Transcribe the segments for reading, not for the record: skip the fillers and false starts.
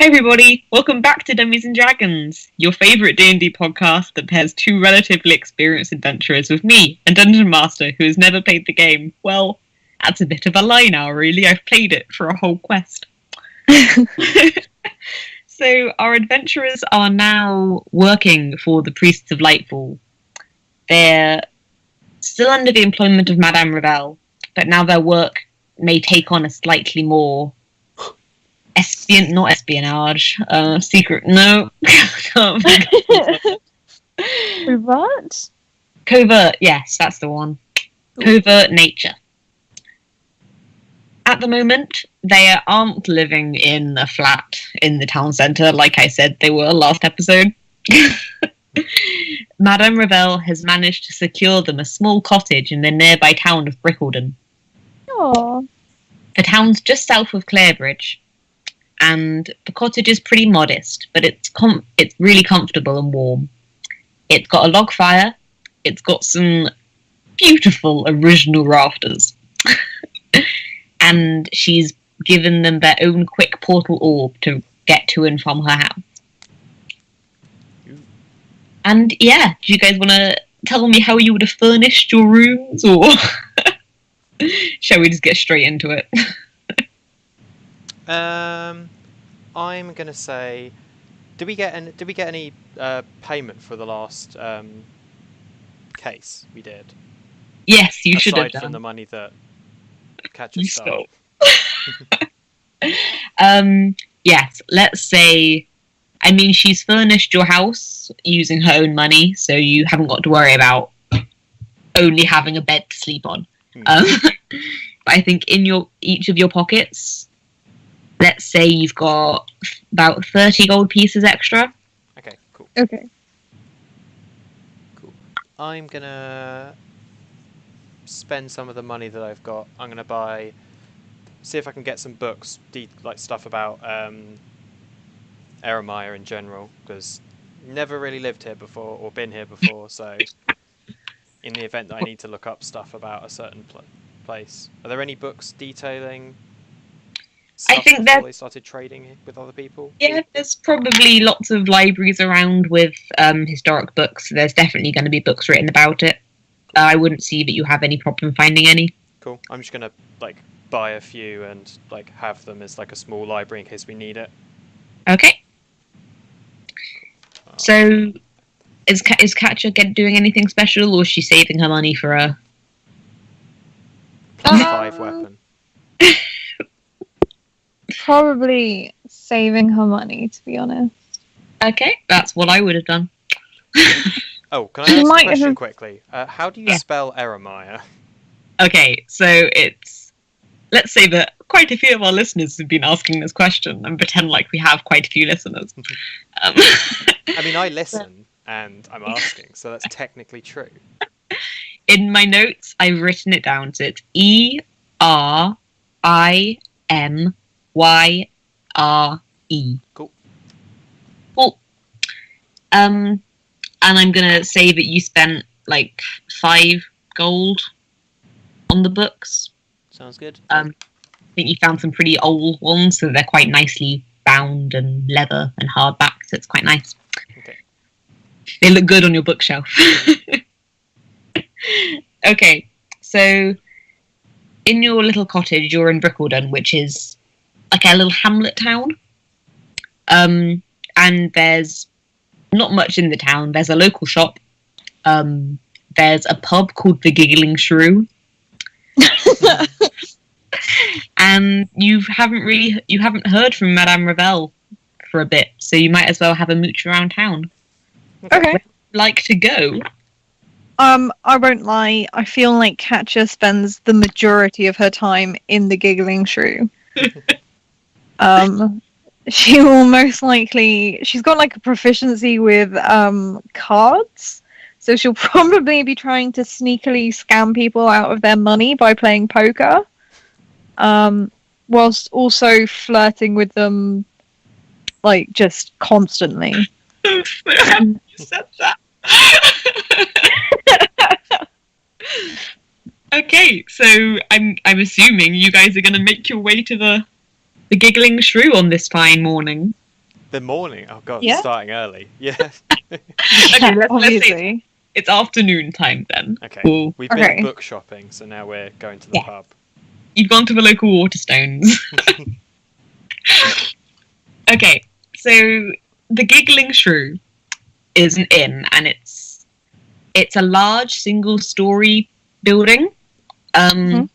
Hi everybody, welcome back to Dummies and Dragons, your favourite D&D podcast that pairs two relatively experienced adventurers with me, a dungeon master who has never played the game. Well, that's a bit of a lie now, really. I've played it for a whole quest. So our adventurers are now working for the Priests of Lightfall. They're still under the employment of Madame Ravel, but now their work may take on a slightly more not espionage, secret, no. Covert? Covert, yes, that's the one. Covert nature. At the moment, they aren't living in a flat in the town centre, like I said they were last episode. Madame Ravel has managed to secure them a small cottage in the nearby town of Brickleton. Aww. The town's just south of Clarebridge, and the cottage is pretty modest, but it's really comfortable and warm. It's got a log fire, it's got some beautiful original rafters, and she's given them their own quick portal orb to get to and from her house. And yeah, do you guys want to tell me how you would have furnished your rooms, or shall we just get straight into it? I'm gonna say, did we get any payment for the last case we did? Yes, you should have aside done. from the money that Katja stole. Yes, let's say. I mean, she's furnished your house using her own money, so you haven't got to worry about only having a bed to sleep on. But I think in each of your pockets, let's say you've got about 30 gold pieces extra. Okay, cool. Okay. Cool. I'm gonna spend some of the money that I've got. I'm gonna see if I can get some books, like stuff about Eremire in general, because never really lived here before or been here before, so in the event that I need to look up stuff about a certain place. Are there any books detailing stuff before they started trading with other people? Yeah, there's probably lots of libraries around with historic books, so there's definitely going to be books written about it. I wouldn't see that you have any problem finding any. Cool. I'm just going to buy a few and have them as a small library in case we need it. Okay. So, is Katja doing anything special, or is she saving her money for a +5 weapon? Probably saving her money, to be honest. Okay, that's what I would have done. Oh, can I ask a question quickly? How do you spell Eremire? Okay, so let's say that quite a few of our listeners have been asking this question, and pretend like we have quite a few listeners. I mean, I listen, and I'm asking, so that's technically true. In my notes, I've written it down, so it's ERIMYRE. Cool. Cool. And I'm gonna say that you spent 5 gold on the books. Sounds good. I think you found some pretty old ones, so they're quite nicely bound and leather and hardback, so it's quite nice. Okay. They look good on your bookshelf. Okay, so in your little cottage, you're in Brickleton, which is a little hamlet town. And there's not much in the town. There's a local shop. There's a pub called the Giggling Shrew. And you haven't heard from Madame Ravel for a bit, so you might as well have a mooch around town. Okay. Where would you like to go? I won't lie, I feel like Katja spends the majority of her time in the Giggling Shrew. She will most likely... She's got a proficiency with cards, so she'll probably be trying to sneakily scam people out of their money by playing poker, whilst also flirting with them, just constantly. You said that. Okay, so I'm assuming you guys are going to make your way to the Giggling Shrew on this fine morning. The morning? Oh god, Yeah. starting early. Yeah. Okay, let's say Obviously. it's afternoon time then. Okay. Cool. We've Okay. been book shopping, so now we're going to the Yeah. pub. You've gone to the local Waterstones. Okay, so the Giggling Shrew is an inn, and it's a large single-story building. Mhm.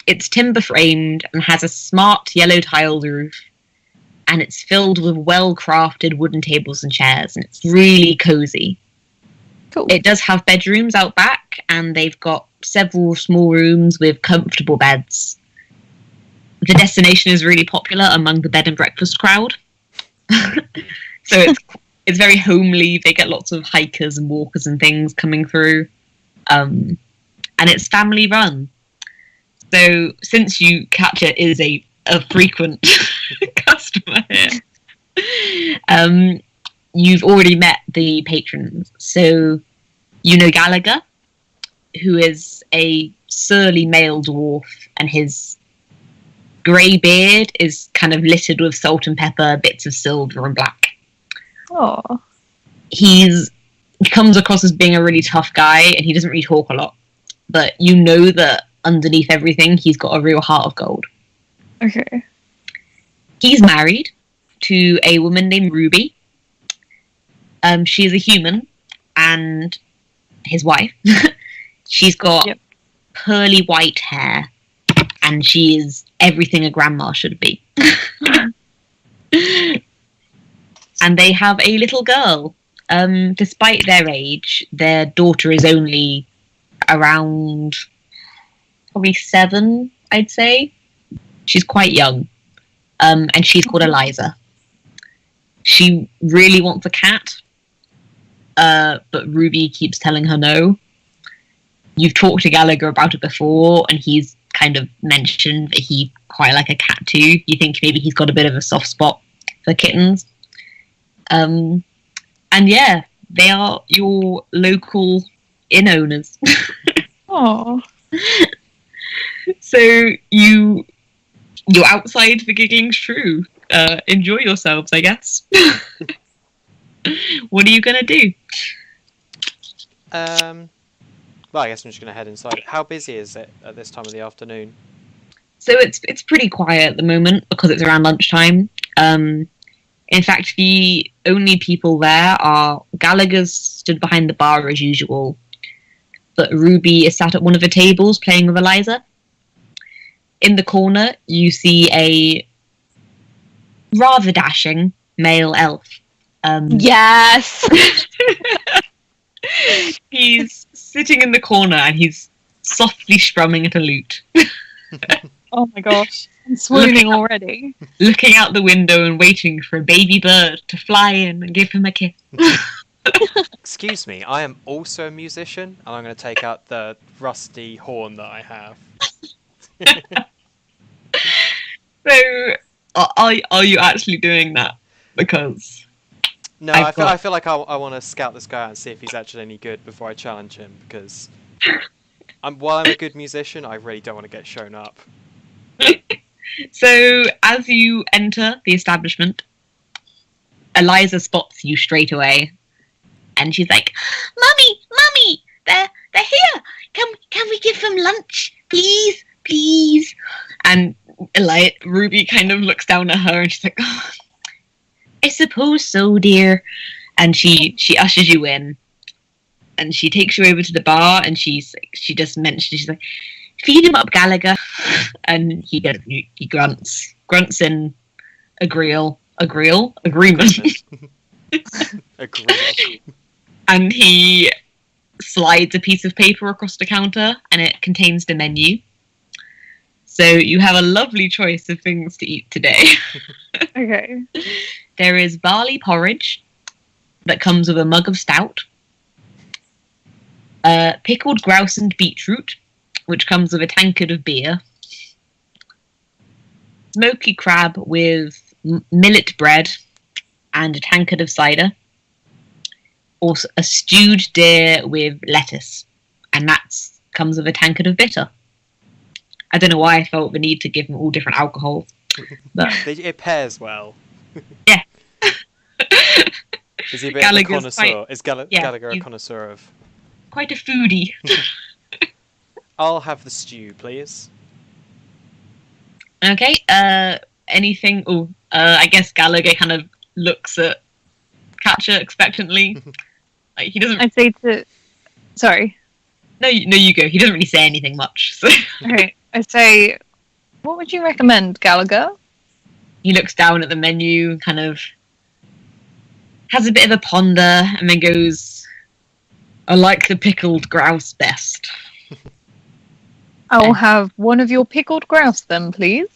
It's timber framed and has a smart yellow tiled roof, and it's filled with well-crafted wooden tables and chairs, and it's really cozy. Cool. It does have bedrooms out back, and they've got several small rooms with comfortable beds. The destination is really popular among the bed and breakfast crowd. So it's very homely. They get lots of hikers and walkers and things coming through. And it's family run. So since Katja is a frequent customer here, you've already met the patrons. So you know Gallagher, who is a surly male dwarf, and his grey beard is kind of littered with salt and pepper, bits of silver and black. Oh. He comes across as being a really tough guy, and he doesn't really talk a lot. But you know that underneath everything, he's got a real heart of gold. Okay. He's married to a woman named Ruby. She is a human, and his wife. She's got pearly white hair, and she is everything a grandma should be. And they have a little girl. Despite their age, their daughter is only around probably 7, I'd say. She's quite young. And she's called Eliza. She really wants a cat, but Ruby keeps telling her no. You've talked to Gallagher about it before, and he's kind of mentioned that he quite like a cat too. You think maybe he's got a bit of a soft spot for kittens. And yeah, they are your local inn owners. Oh. So you're outside the Giggling Shrew. Enjoy yourselves, I guess. What are you gonna do? Well, I guess I'm just going to head inside. How busy is it at this time of the afternoon? So it's pretty quiet at the moment because it's around lunchtime. In fact, the only people there are Gallagher's stood behind the bar as usual, but Ruby is sat at one of the tables playing with Eliza. In the corner, you see a rather dashing male elf. Yes. He's sitting in the corner and he's softly strumming at a lute. Oh my gosh. I'm swooning already. Looking out the window and waiting for a baby bird to fly in and give him a kiss. Excuse me, I am also a musician, and I'm going to take out the rusty horn that I have. So, are you actually doing that? Because No, I feel like I want to scout this guy out and see if he's actually any good before I challenge him, because while I'm a good musician, I really don't want to get shown up. So, as you enter the establishment, Eliza spots you straight away, and she's like, "Mummy, they're here. Can we give them lunch, please?" And Ruby kind of looks down at her, and she's like, "Oh, I suppose so, dear." And she ushers you in, and she takes you over to the bar, and she just mentions, she's like, "Feed him up, Gallagher." And he grunts in agreement. Agree. And he slides a piece of paper across the counter, and it contains the menu. So you have a lovely choice of things to eat today. Okay. There is barley porridge that comes with a mug of stout. Pickled grouse and beetroot, which comes with a tankard of beer. Smoky crab with millet bread and a tankard of cider. Also a stewed deer with lettuce, and that comes with a tankard of bitter. I don't know why I felt the need to give them all different alcohol. But It pairs well. yeah. Is he a bit Gallagher's of a connoisseur? Is yeah, Gallagher a he's connoisseur of... quite a foodie. I'll have the stew, please. Okay. Anything? Oh, I guess Gallagher kind of looks at Katja expectantly. Like he doesn't. I'd say to. Sorry. No, you go. He doesn't really say anything much. So Okay. I say, what would you recommend, Gallagher? he looks down at the menu, kind of has a bit of a ponder, and then goes, "I like the pickled grouse best." I'll have one of your pickled grouse then, please.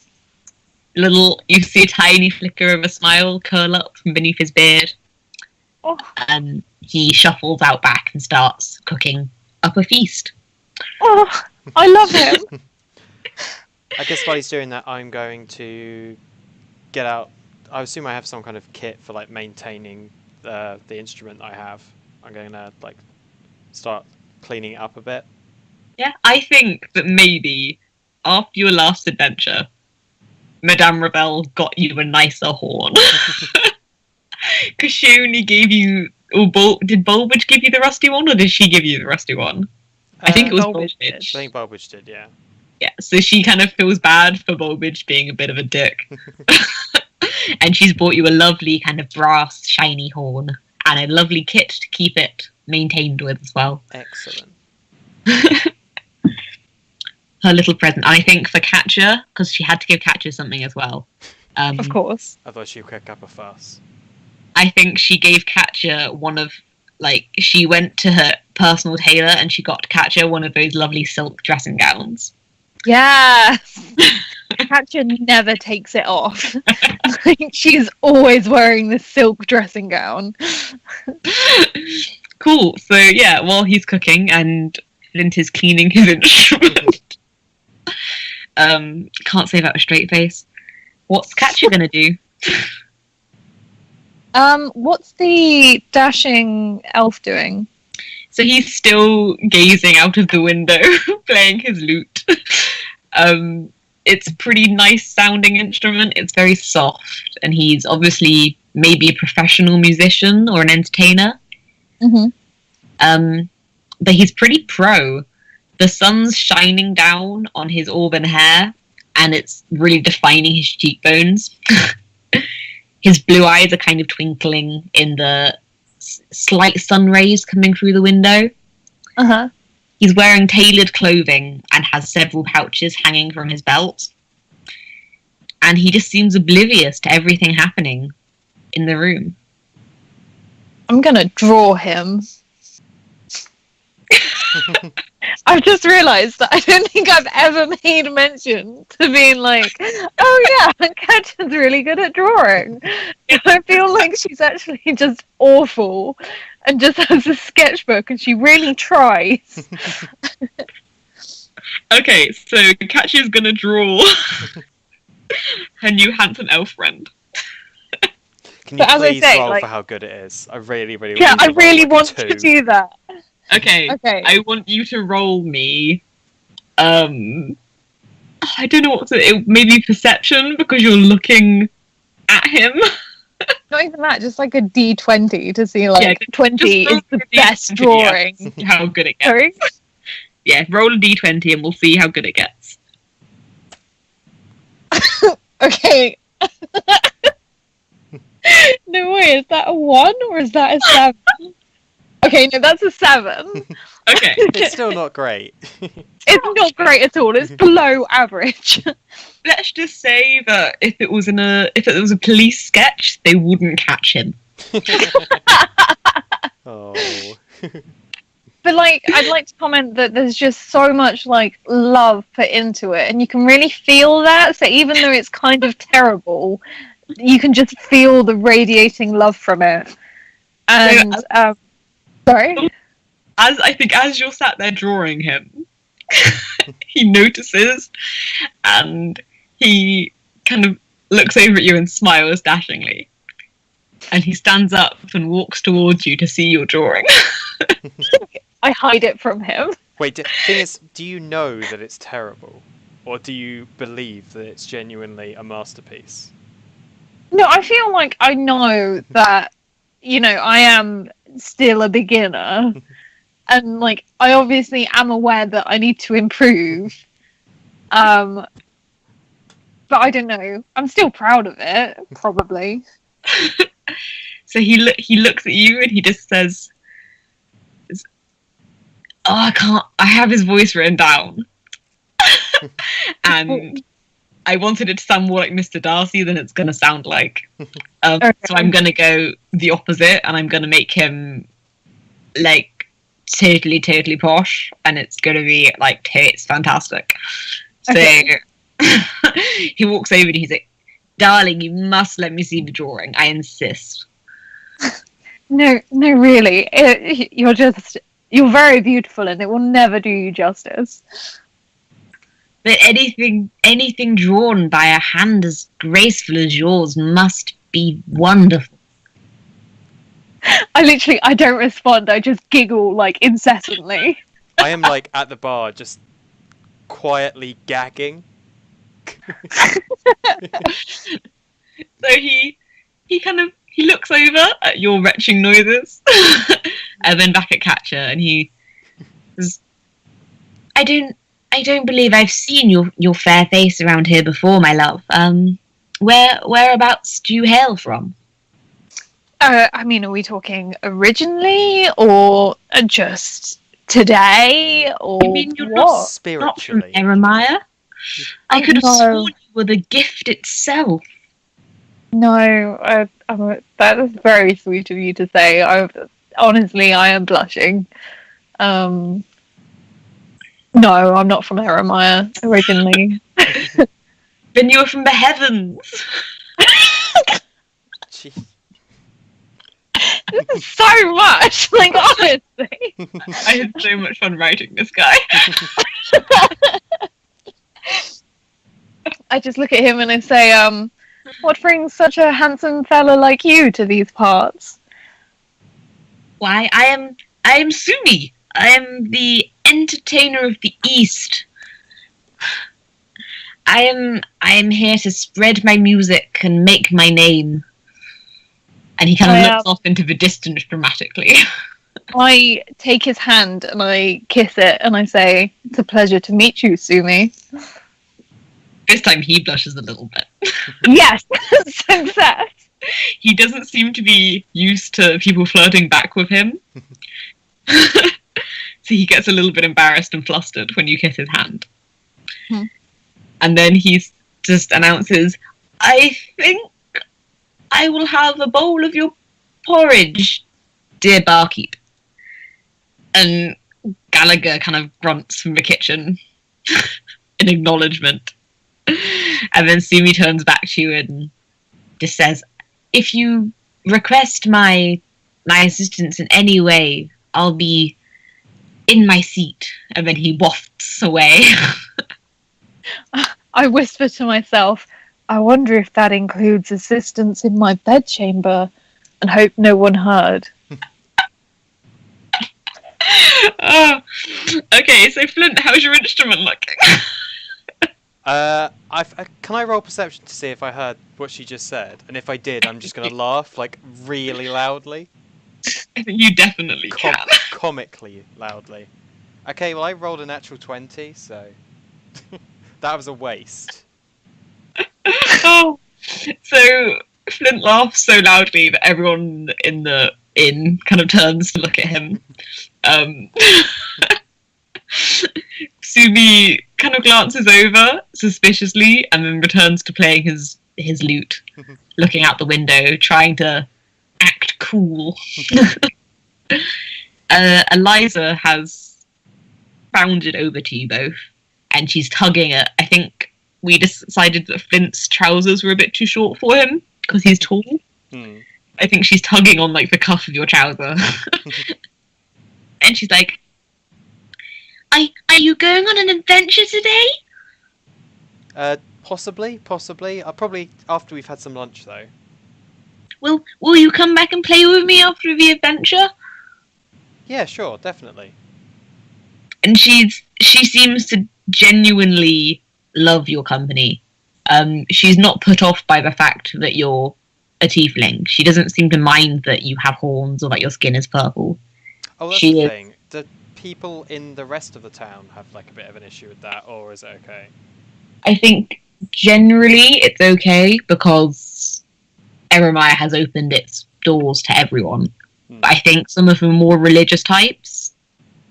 You see a tiny flicker of a smile curl up from beneath his beard. Oh, And he shuffles out back and starts cooking up a feast. oh, I love him. I guess while he's doing that, I'm going to get out... I assume I have some kind of kit for like maintaining the instrument I have. I'm going to like start cleaning it up a bit. Yeah, I think that maybe after your last adventure, Madame Rebelle got you a nicer horn. Because she only gave you... did Bulbage give you the rusty one, or did she give you the rusty one? I think it was Bulbage did. I Bulbage. think Bulbage did, yeah. Yeah, so she kind of feels bad for Bulbage being a bit of a dick. And she's bought you a lovely kind of brass, shiny horn, and a lovely kit to keep it maintained with as well. Excellent. Her little present. And I think for Katja, because she had to give Katja something as well. Of course. I thought she'd kick up a fuss. I think she gave Katja one of, like, she went to her personal tailor and she got Katja one of those lovely silk dressing gowns. Yeah. Katja never takes it off. Like, she's always wearing this silk dressing gown. Cool. So, yeah, while he's cooking and Flint is cleaning his instrument. Can't say that with a straight face. What's Katja gonna do? What's the dashing elf doing? So he's still gazing out of the window, playing his lute. It's a pretty nice sounding instrument. It's very soft, and he's obviously maybe a professional musician or an entertainer. Mm-hmm. But he's pretty pro. The sun's shining down on his auburn hair, and it's really defining his cheekbones. His blue eyes are kind of twinkling in the slight sun rays coming through the window. Uh-huh. He's wearing tailored clothing and has several pouches hanging from his belt. And he just seems oblivious to everything happening in the room. I'm gonna draw him. I've just realised that I don't think I've ever made mention to being like, oh yeah, Katja's really good at drawing. I feel like she's actually just awful and just has a sketchbook and she really tries. Okay, so Katja's gonna draw her new handsome elf friend. Can you But as I please say, roll like- for how good it is? I really, really Yeah, want I to roll, really like, want two. to do that. Okay, Okay. I want you to roll me. I don't know what to. Maybe perception because you're looking at him. Not even that, just like a D20 to see like Yeah, 20 roll is the a best D20, drawing. yeah, see how good it gets. Sorry? Yeah, roll a d20 and we'll see how good it gets. Okay. No way, is that a 1 or is that a 7? Okay, no, that's a 7. Okay. It's still not great. It's not great at all. It's below average. Let's just say that if it was a police sketch, they wouldn't catch him. Oh. But like, I'd like to comment that there's just so much like love put into it, and you can really feel that. So even though it's kind of terrible, you can just feel the radiating love from it. And sorry. As you're sat there drawing him, he notices, and he kind of looks over at you and smiles dashingly. And he stands up and walks towards you to see your drawing. I hide it from him. Wait, thing is, do you know that it's terrible? Or do you believe that it's genuinely a masterpiece? No, I feel like I know that I am still a beginner. And, like, I obviously am aware that I need to improve. But I don't know. I'm still proud of it, probably. So he looks at you and he just says, "Oh, I can't. I have his voice written down." And I wanted it to sound more like Mr. Darcy than it's going to sound like. Okay. So I'm going to go the opposite, and I'm going to make him, like, totally, totally posh, and it's going to be, like, it's fantastic. Okay. So he walks over and he's like, "Darling, you must let me see the drawing. I insist." No, really. You're very beautiful, and it will never do you justice. But anything drawn by a hand as graceful as yours must be wonderful. I don't respond. I just giggle, like, incessantly. I am, like, at the bar, just quietly gagging. So he looks over at your retching noises, and then back at Katja, and he says, I don't believe I've seen your fair face around here before, my love. Whereabouts do you hail from? I mean, are we talking originally, or just today, or I mean, you're what? not from Spiritually. Eremiah. I could have No. sworn you were the gift itself. No, that is very sweet of you to say. Honestly, I am blushing. No, I'm not from Eremiah originally. Then you were from the heavens. Gee. This is so much, like, honestly. I had so much fun writing this guy. I just look at him and I say, what brings such a handsome fella like you to these parts? Why, I am Sumi. I am the entertainer of the East. I am here to spread my music and make my name. And he kind of looks off into the distance dramatically. I take his hand and I kiss it and I say, it's a pleasure to meet you, Sumi. This time he blushes a little bit. Yes, success. He doesn't seem to be used to people flirting back with him. So he gets a little bit embarrassed and flustered when you kiss his hand. Hmm. And then he just announces, I think I will have a bowl of your porridge, dear barkeep. And Gallagher kind of grunts from the kitchen in acknowledgement. And then Sumi turns back to you and just says, if you request my assistance in any way, I'll be in my seat. And then he wafts away. I whisper to myself, I wonder if that includes assistance in my bedchamber, and hope no one heard. Oh, okay, so Flint, how's your instrument looking? Can I roll perception to see if I heard what she just said? And if I did, I'm just going to laugh, like, really loudly. I think you definitely can. Comically loudly. Okay, well, I rolled a natural 20, so... that was a waste. Oh, so Flint laughs so loudly that everyone in the inn kind of turns to look at him. Sumi kind of glances over suspiciously and then returns to playing his lute, looking out the window, trying to act cool. Eliza has bounded over to you both, and she's tugging at, I think we decided that Flint's trousers were a bit too short for him, because he's tall. I think she's tugging on, like, the cuff of your trouser. And she's like, Are you going on an adventure today? Possibly. I'll probably after we've had some lunch, though. Will you come back and play with me after the adventure? Yeah, sure, definitely. And she seems to genuinely love your company. She's not put off by the fact that you're a tiefling. She doesn't seem to mind that you have horns or that your skin is purple. Oh, that's She the is- thing. Do people in the rest of the town have like a bit of an issue with that, or is it okay? I think generally it's okay because Eremiah has opened its doors to everyone. But I think some of the more religious types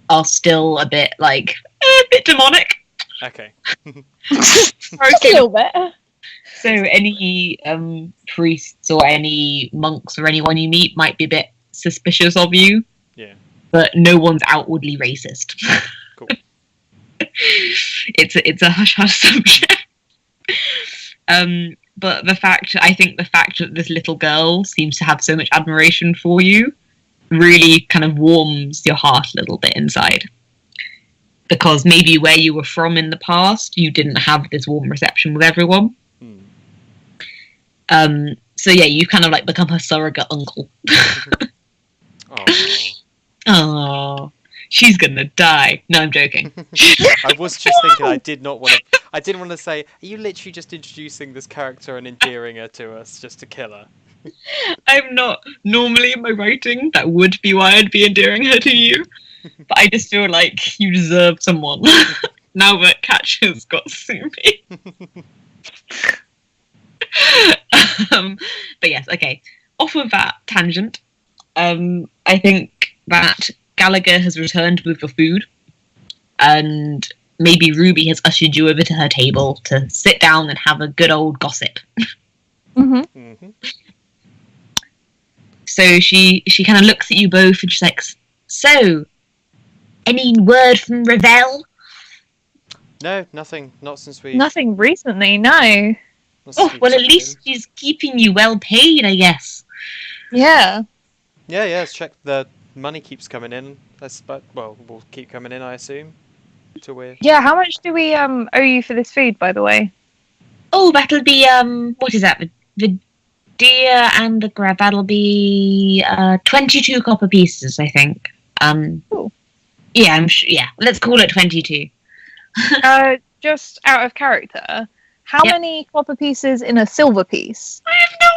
are still a bit like a bit demonic. Okay. Just a little bit. So any priests or any monks or anyone you meet might be a bit suspicious of you. Yeah. But no one's outwardly racist. Cool. It's a hush hush subject. But I think the fact that this little girl seems to have so much admiration for you really kind of warms your heart a little bit inside. Because maybe where you were from in the past, you didn't have this warm reception with everyone. So yeah, you kind of like become her surrogate uncle. Oh. Oh, she's gonna die. No, I'm joking. I was just thinking I didn't want to say, are you literally just introducing this character and endearing her to us just to kill her? I'm not normally in my writing. That would be why I'd be endearing her to you. But I just feel like you deserve someone now that Katja's got Sumi. But yes, okay. Off of that tangent, I think that Gallagher has returned with your food, and maybe Ruby has ushered you over to her table to sit down and have a good old gossip. Mm-hmm. So she kind of looks at you both and she's like, so, any word from Ravel? No, nothing. Not since we. Nothing recently, no. not since Oh, we've well, at checked least in. she's keeping you well paid, I guess. Yeah. Yeah, let's check. The money keeps coming in. Will keep coming in, I assume. Till we're. Yeah, how much do we owe you for this food, by the way? Oh, that'll be, what is that? The deer and the grab, that'll be 22 copper pieces, I think. Cool. Yeah, I'm sure, yeah, let's call it 22. Just out of character, how Yep. many copper pieces in a silver piece? I have no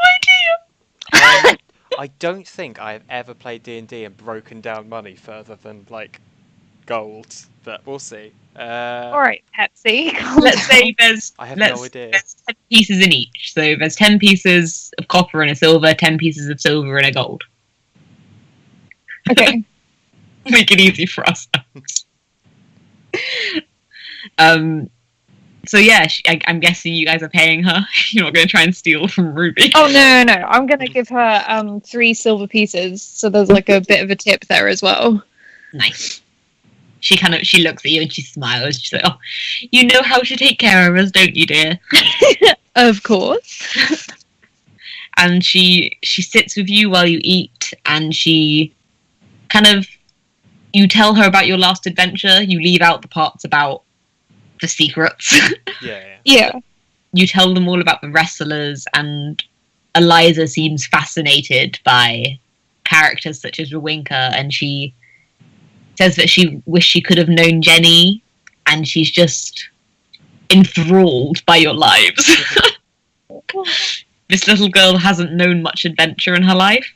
idea. I don't think I have ever played D&D and broken down money further than like gold, but we'll see. Alright, Pepsi. calm Let's down. say there's I have no idea. There's 10 pieces in each. So there's 10 pieces of copper and a silver, 10 pieces of silver and a gold. Okay. Make it easy for us. So yeah, I'm guessing you guys are paying her. You're not going to try and steal from Ruby. Oh, no. I'm going to give her 3 silver pieces, so there's like a bit of a tip there as well. Nice. She looks at you and she smiles. She's like, "Oh, you know how to take care of us, don't you, dear?" Of course. And she sits with you while you eat, and she kind of, you tell her about your last adventure. You leave out the parts about the secrets. Yeah. Yeah. You tell them all about the wrestlers, and Eliza seems fascinated by characters such as Rowinka, and she says that she wished she could have known Jenny, and she's just enthralled by your lives. This little girl hasn't known much adventure in her life,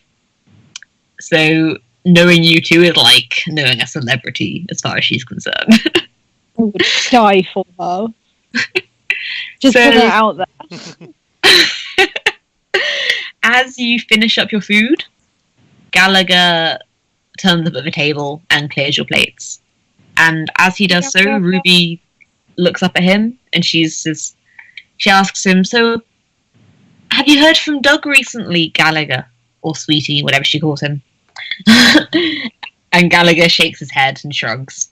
so knowing you two is like knowing a celebrity as far as she's concerned. I would die for her. Just So- put it out there. As you finish up your food, Gallagher turns up at the table and clears your plates. And as he does so, Ruby looks up at him and she asks him, "So, have you heard from Doug recently, Gallagher?" Or Sweetie, whatever she calls him. And Gallagher shakes his head and shrugs.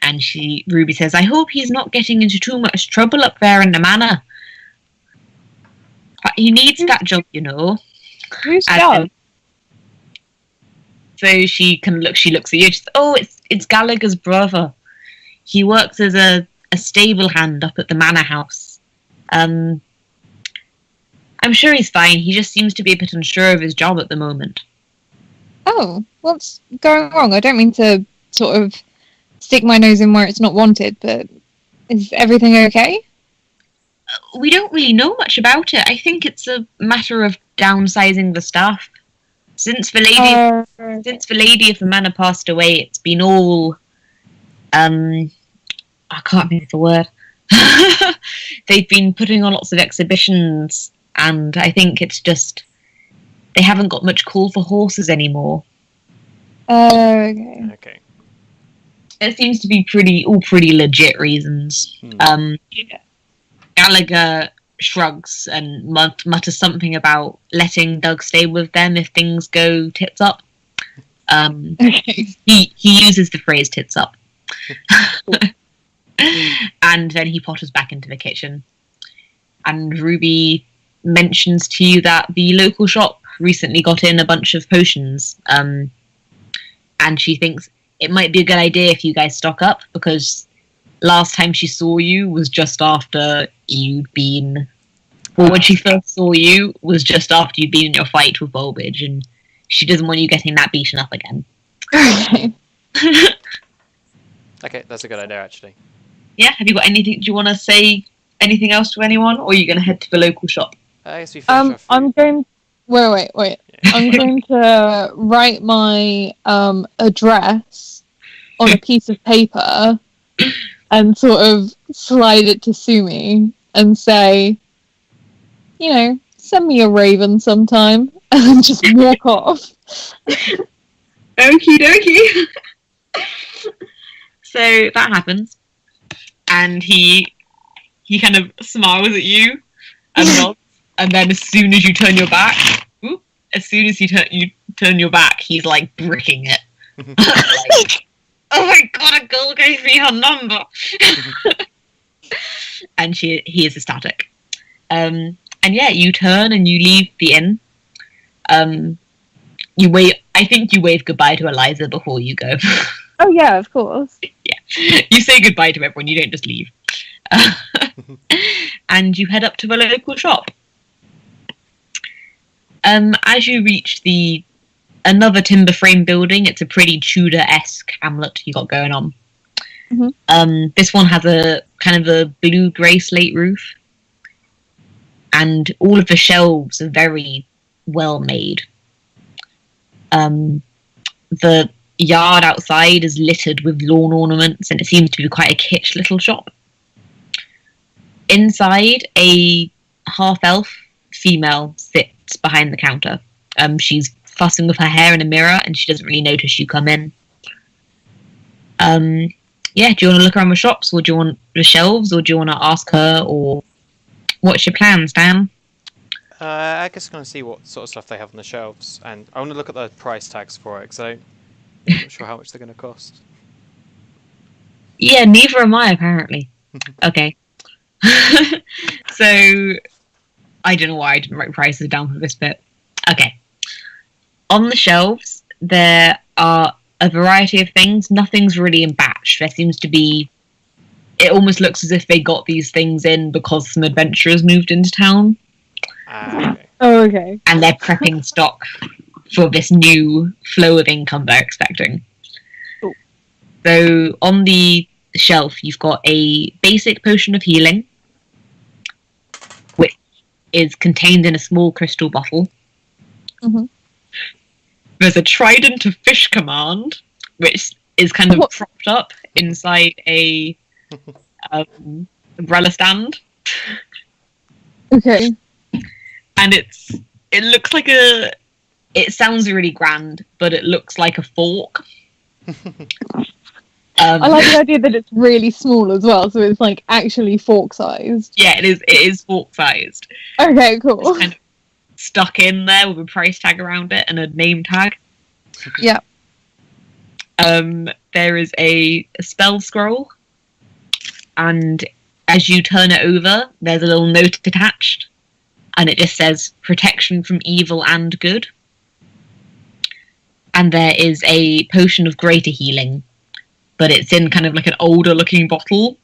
And Ruby says, "I hope he's not getting into too much trouble up there in the manor. But he needs that job, you know." Who's As Doug? in- So she looks at you. She's, "Oh, it's Gallagher's brother. He works as a stable hand up at the manor house. I'm sure he's fine. He just seems to be a bit unsure of his job at the moment." Oh, what's going wrong? I don't mean to sort of stick my nose in where it's not wanted, but is everything okay? We don't really know much about it. I think it's a matter of downsizing the staff. Since the lady of the manor passed away, it's been all I can't think of the word. They've been putting on lots of exhibitions, and I think it's just they haven't got much call for horses anymore. Okay. Okay. It seems to be pretty legit reasons. Gallagher shrugs and mutters something about letting Doug stay with them if things go tits up. Okay. He uses the phrase tits up. And then he potters back into the kitchen. And Ruby mentions to you that the local shop recently got in a bunch of potions. And she thinks it might be a good idea if you guys stock up, because last time she saw you was just after you'd been... Well, when she first saw you was just after you'd been in your fight with Bulbage, and she doesn't want you getting that beaten up again. Okay. Okay, that's a good idea, actually. Yeah, have you got anything? Do you want to say anything else to anyone, or are you going to head to the local shop? I guess we finish off. I'm going... Wait. Yeah. I'm going to write my address on a piece of paper and sort of slide it to Sumi and say, send me a raven sometime, and then just walk off. Okie dokie. So that happens, and he kind of smiles at you and nods, and then as soon as you turn your back, you turn your back, he's like bricking it. Like, oh my god, a girl gave me her number. And he is ecstatic. And yeah, you turn and you leave the inn. You wave. I think you wave goodbye to Eliza before you go. Oh yeah, of course. Yeah, you say goodbye to everyone. You don't just leave. And you head up to the local shop. As you reach another timber frame building, it's a pretty Tudor-esque hamlet you got going on. Mm-hmm. This one has a kind of a blue-grey slate roof, and all of the shelves are very well made. The yard outside is littered with lawn ornaments, and it seems to be quite a kitsch little shop. Inside, a half-elf female sits behind the counter. She's fussing with her hair in a mirror, and she doesn't really notice you come in. Yeah, do you want to look around the shops, or do you want the shelves, or do you want to ask her, or what's your plans, Dan? I guess I'm going to see what sort of stuff they have on the shelves, and I want to look at the price tags for it, because I'm not sure how much they're going to cost. Yeah, neither am I, apparently. Okay. So, I don't know why I didn't write prices down for this bit. Okay. On the shelves, there are a variety of things. Nothing's really in batch. There seems to be... It almost looks as if they got these things in because some adventurers moved into town. Okay. Oh, okay. And they're prepping stock for this new flow of income they're expecting. Cool. So on the shelf, you've got a basic potion of healing, which is contained in a small crystal bottle. Mm-hmm. There's a trident of fish command, which is kind of propped up inside a umbrella stand. Okay. And it looks like it sounds really grand, but it looks like a fork. I like the idea that it's really small as well, so it's like actually fork-sized. Yeah, it is fork-sized. Okay, cool. It's kind of stuck in there with a price tag around it and a name tag. Yeah. There is a spell scroll, and as you turn it over, there's a little note attached, and it just says protection from evil and good. And there is a potion of greater healing, but it's in kind of like an older looking bottle,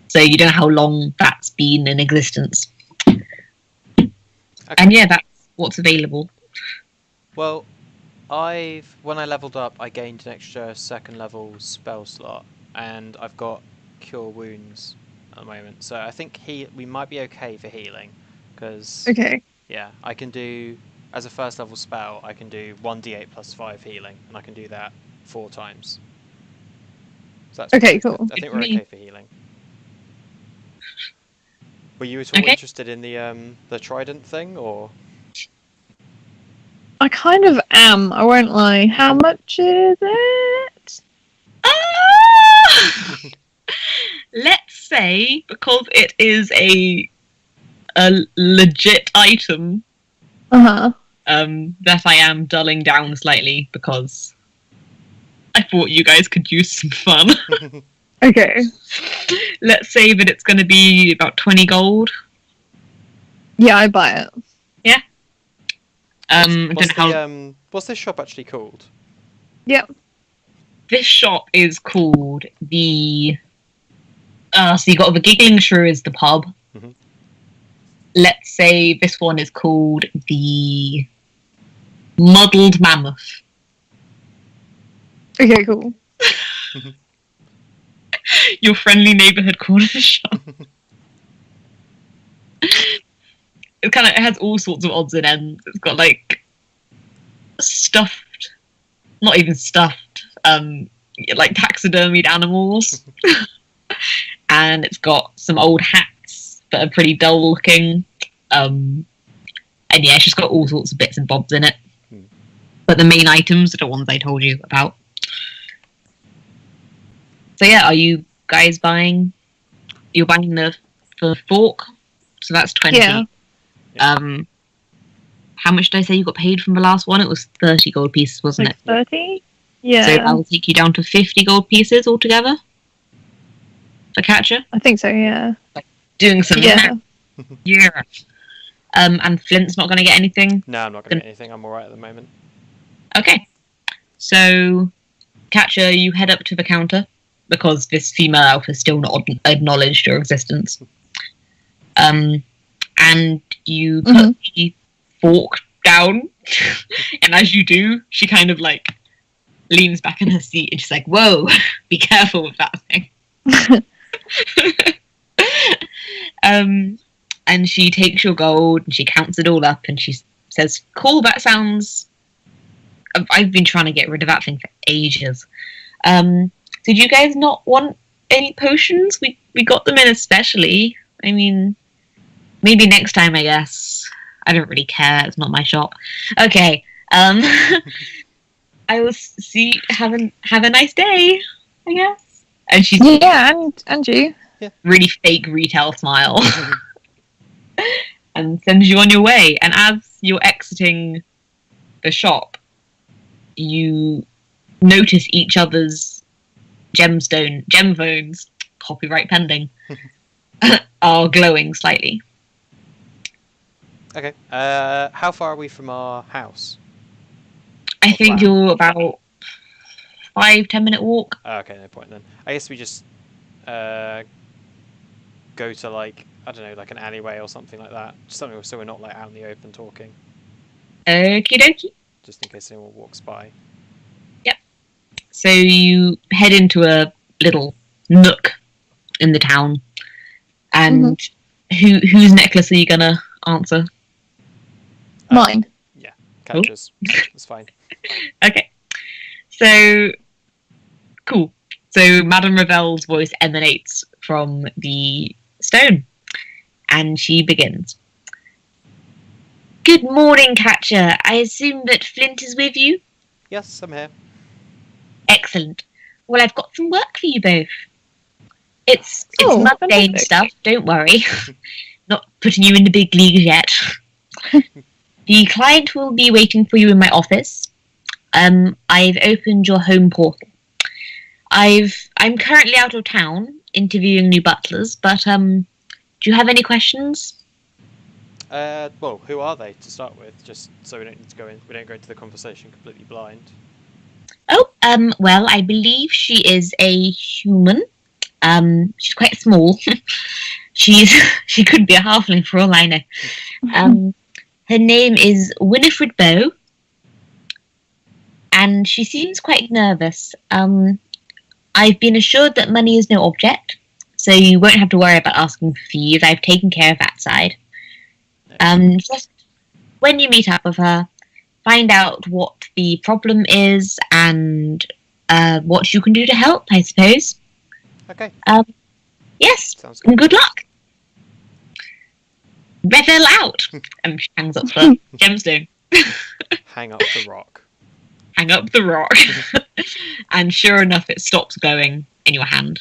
so you don't know how long that's been in existence. Okay. And yeah, that's what's available. Well, when I leveled up, I gained an extra second level spell slot, and I've got Cure Wounds at the moment, so I think we might be okay for healing, because Okay. Yeah, I can do, as a first level spell, I can do 1d8 plus 5 healing, and I can do that 4 times. So that's Okay, good. cool. I think It's we're me. okay for healing. Were you at all Okay. interested in the trident thing, or? I kind of am. I won't lie. How much is it? Ah! Let's say, because it is a legit item, Uh-huh. that I am dulling down slightly because I thought you guys could use some fun. Okay. Let's say that it's going to be about 20 gold. Yeah, I buy it. I don't know how. What's this shop actually called? Yep. This shop is called the. So you got the Giggling Shrew is the pub. Mhm. Let's say this one is called the Muddled Mammoth. Okay, cool. Your friendly neighborhood corner shop. It has all sorts of odds and ends. It's got like stuffed, not even stuffed, like taxidermied animals, and it's got some old hats that are pretty dull looking. And yeah, it's just got all sorts of bits and bobs in it. But the main items are the ones I told you about. So yeah, are you guys buying? You're buying the fork, so that's 20. Yeah. How much did I say you got paid from the last one? It was 30 gold pieces, wasn't Like it? 30? Yeah. So that will take you down to 50 gold pieces altogether for Katja. I think so, yeah. Doing some Yeah. yeah. And Flint's not going to get anything. No, I'm not going to get anything. I'm alright at the moment. Okay. So, Katja, you head up to the counter because this female elf has still not acknowledged your existence. And you put the fork down, and as you do, she kind of like leans back in her seat and she's like, "Whoa, be careful with that thing." And she takes your gold and she counts it all up and she says, "Cool, that sounds. I've been trying to get rid of that thing for ages. Did you guys not want any potions? We got them in especially. I mean, maybe next time, I guess. I don't really care. It's not my shop. Okay. I will see. Have a nice day, I guess." And she's Yeah, and you. really fake retail smile and sends you on your way. And as you're exiting the shop, you notice each other's gem phones, copyright pending, are glowing slightly. Okay. How far are we from our house? I think you're about 5-10 minute walk. Oh, okay, no point then. I guess we just go to like, I don't know, like an alleyway or something like that. Just something so we're not like out in the open talking, Okie dokie. just in case anyone walks by. So you head into a little nook in the town, and whose necklace are you gonna answer? Mine. Catches. It's fine. Okay. So, cool. So Madame Ravel's voice emanates from the stone, and she begins. "Good morning, Katja. I assume that Flint is with you? Yes, I'm here. Excellent. Well, I've got some work for you both. It's Oh, mundane fantastic. stuff, don't worry. Not putting you in the big leagues yet. The client will be waiting for you in my office. I've opened your home portal. I'm currently out of town interviewing new butlers, but do you have any questions? Well, who are they to start with? Just so we don't need to go in. We don't go into the conversation completely blind. Oh, well, I believe she is a human. She's quite small. She could be a halfling for all I know. Her name is Winifred Bow, and she seems quite nervous. I've been assured that money is no object, so you won't have to worry about asking for fees. I've taken care of that side. when you meet up with her, find out what the problem is and what you can do to help, I suppose. Okay. Yes, Sounds good. and good luck. Revel out. And she hangs up the gemstone. Hang up the rock. Hang up the rock. And sure enough, it stops going in your hand.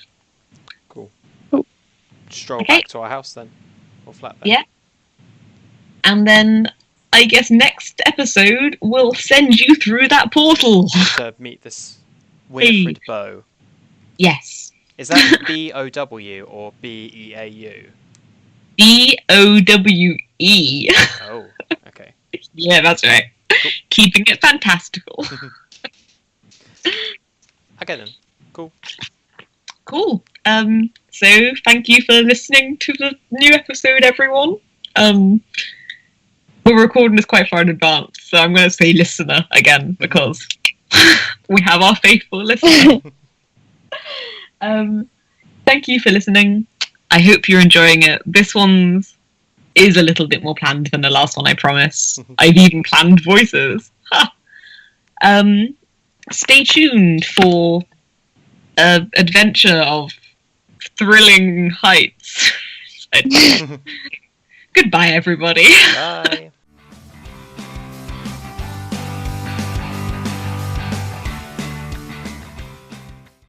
Cool. Cool. Stroll Okay. back to our house then. Or flatbed. Yeah. And then I guess next episode we'll send you through that portal. To meet this Winifred Bow. Yes. Is that B-O-W or B-E-A-U? B-O-W-E. Oh, okay. Yeah, that's right. Cool. Keeping it fantastical. Okay then. Cool. Cool. So thank you for listening to the new episode, everyone. We're recording this quite far in advance, so I'm going to say listener again because we have our faithful listener. Thank you for listening. I hope you're enjoying it. This one is a little bit more planned than the last one, I promise. I've even planned voices. Ha. Stay tuned for an adventure of thrilling heights. Goodbye, everybody. Bye.